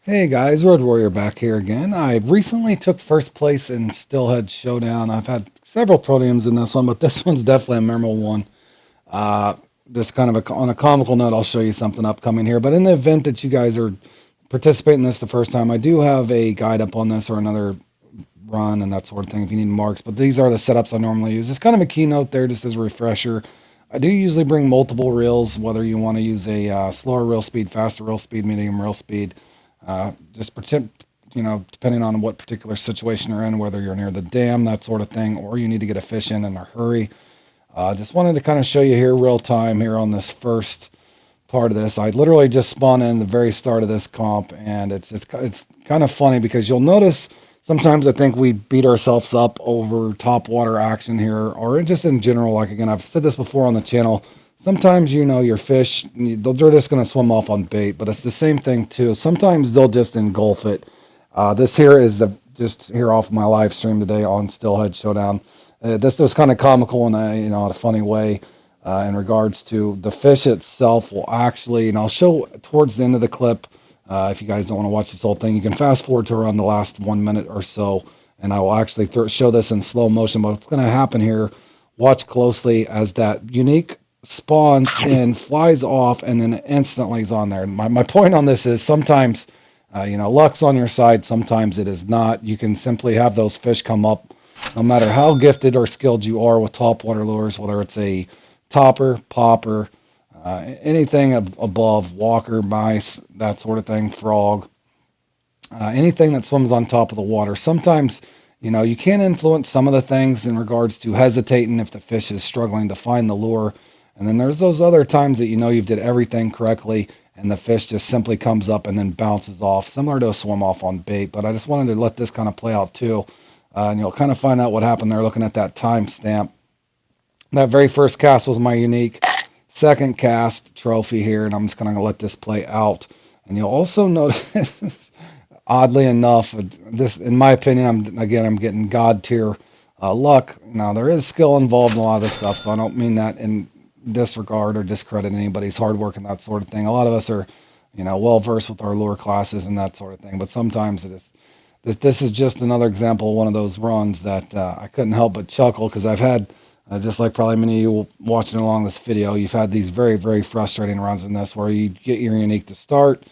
Hey guys, Road Warrior back here again. I recently took first place in SteelHead Showdown. I've had several podiums in this one, but this one's definitely a memorable one. Uh, just kind of on a comical note, I'll show you something upcoming here. But in the event that you guys are participating in this the first time, I do have a guide up on this or another run and that sort of thing if you need marks. But these are the setups I normally use. Just kind of a keynote there, just as a refresher. I do usually bring multiple reels, whether you want to use a slower reel speed, faster reel speed, medium reel speed. Just pretend, depending on what particular situation you're in, whether you're near the dam, that sort of thing, or you need to get a fish in a hurry. Just wanted to kind of show you here real time here on this first part of this. I literally just spawned in the very start of this comp, and it's kind of funny because you'll notice sometimes I think we beat ourselves up over top water action here, or just in general. Like again, I've said this before on the channel. Sometimes your fish they're just going to swim off on bait, but it's the same thing too. Sometimes they'll just engulf it. This here is just here off my live stream today on SteelHead Showdown. This was kind of comical in a funny way in regards to the fish itself will actually, and I'll show towards the end of the clip. If you guys don't want to watch this whole thing, you can fast forward to around the last 1 minute or so, and I will actually show this in slow motion. But what's going to happen here? Watch closely as that unique spawns in, flies off, and then instantly is on there. My point on this is sometimes, luck's on your side. Sometimes it is not. You can simply have those fish come up, no matter how gifted or skilled you are with topwater lures, whether it's a topper, popper, anything above, walker, mice, that sort of thing, frog, anything that swims on top of the water. Sometimes, you can influence some of the things in regards to hesitating if the fish is struggling to find the lure. And then there's those other times that you've did everything correctly and the fish just simply comes up and then bounces off, similar to a swim off on bait. But I just wanted to let this kind of play out too. And you'll kind of find out what happened there looking at that timestamp. That very first cast was my unique. Second cast trophy here, and I'm just going to let this play out. And you'll also notice, oddly enough, this, in my opinion, I'm getting god tier luck. Now there is skill involved in a lot of this stuff, so I don't mean that in disregard or discredit anybody's hard work and that sort of thing. A lot of us are, well versed with our lure classes and that sort of thing, but sometimes it is. This is just another example of one of those runs that I couldn't help but chuckle because I've had. Just like probably many of you watching along this video, you've had these very, very frustrating runs in this where you get your unique to start,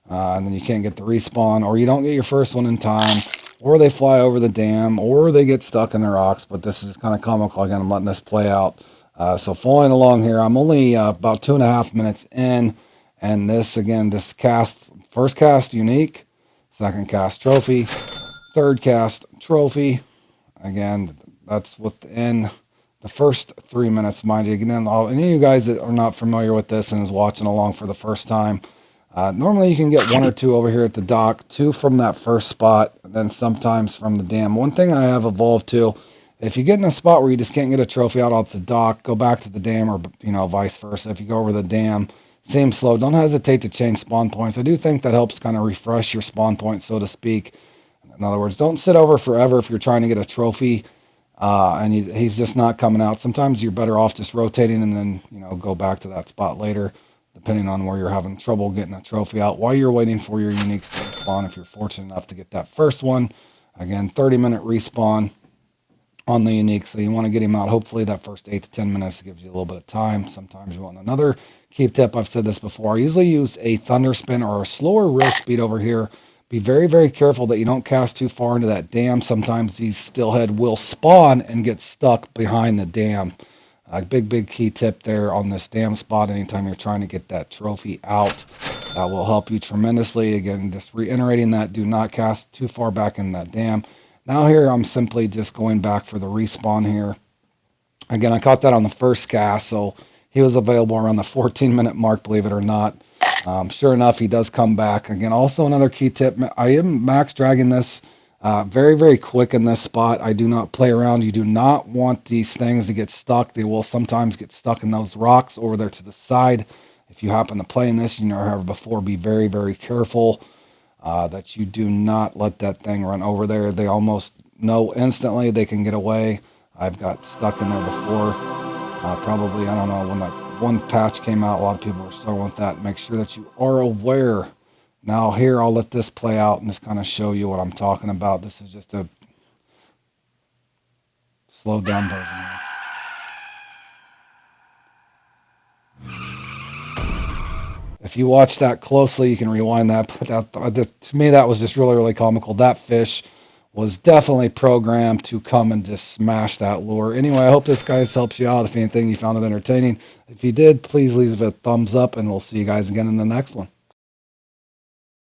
and then you can't get the respawn, or you don't get your first one in time, or they fly over the dam, or they get stuck in the rocks. But this is kind of comical. Again, I'm letting this play out. So following along here, I'm only about 2.5 minutes in, and this cast, first cast unique, second cast trophy, third cast trophy. Again, that's within the first 3 minutes, mind you. Again, any of you guys that are not familiar with this and is watching along for the first time, normally you can get one or two over here at the dock, two from that first spot, and then sometimes from the dam. One thing I have evolved to, if you get in a spot where you just can't get a trophy out off the dock, go back to the dam, or vice versa. If you go over the dam, same slow, don't hesitate to change spawn points. I do think that helps kind of refresh your spawn point, so to speak. In other words, don't sit over forever if you're trying to get a trophy and he's just not coming out. Sometimes you're better off just rotating and then go back to that spot later, depending on where you're having trouble getting a trophy out while you're waiting for your uniques to respawn. If you're fortunate enough to get that first one, again, 30-minute respawn on the unique, so you want to get him out. Hopefully that first 8 to 10 minutes gives you a little bit of time. Sometimes you want another keep tip. I've said this before. I usually use a thunder spin or a slower reel speed over here. Be very, very careful that you don't cast too far into that dam. Sometimes these steelhead will spawn and get stuck behind the dam. Big key tip there on this dam spot. Anytime you're trying to get that trophy out, that will help you tremendously. Again, just reiterating that, do not cast too far back in that dam. Now here, I'm simply just going back for the respawn here. Again, I caught that on the first cast, so he was available around the 14-minute mark, believe it or not. Sure enough, he does come back. Again, also another key tip, I am max dragging this very, very quick in this spot. I do not play around. You do not want these things to get stuck. They will sometimes get stuck in those rocks over there to the side. If you happen to play in this, however, before, be very, very careful that you do not let that thing run over there. They almost know instantly they can get away. I've got stuck in there before. Probably, I don't know, when that one patch came out, a lot of people were struggling with that. Make sure that you are aware Now here, I'll let this play out and just kind of show you what I'm talking about. This is just a slowed down version. If you watch that closely, you can rewind that. But to me, that was just really, really comical. That fish was definitely programmed to come and just smash that lure. Anyway, I hope this guys helps you out. If anything, you found it entertaining. If you did, please leave a thumbs up, and we'll see you guys again in the next one.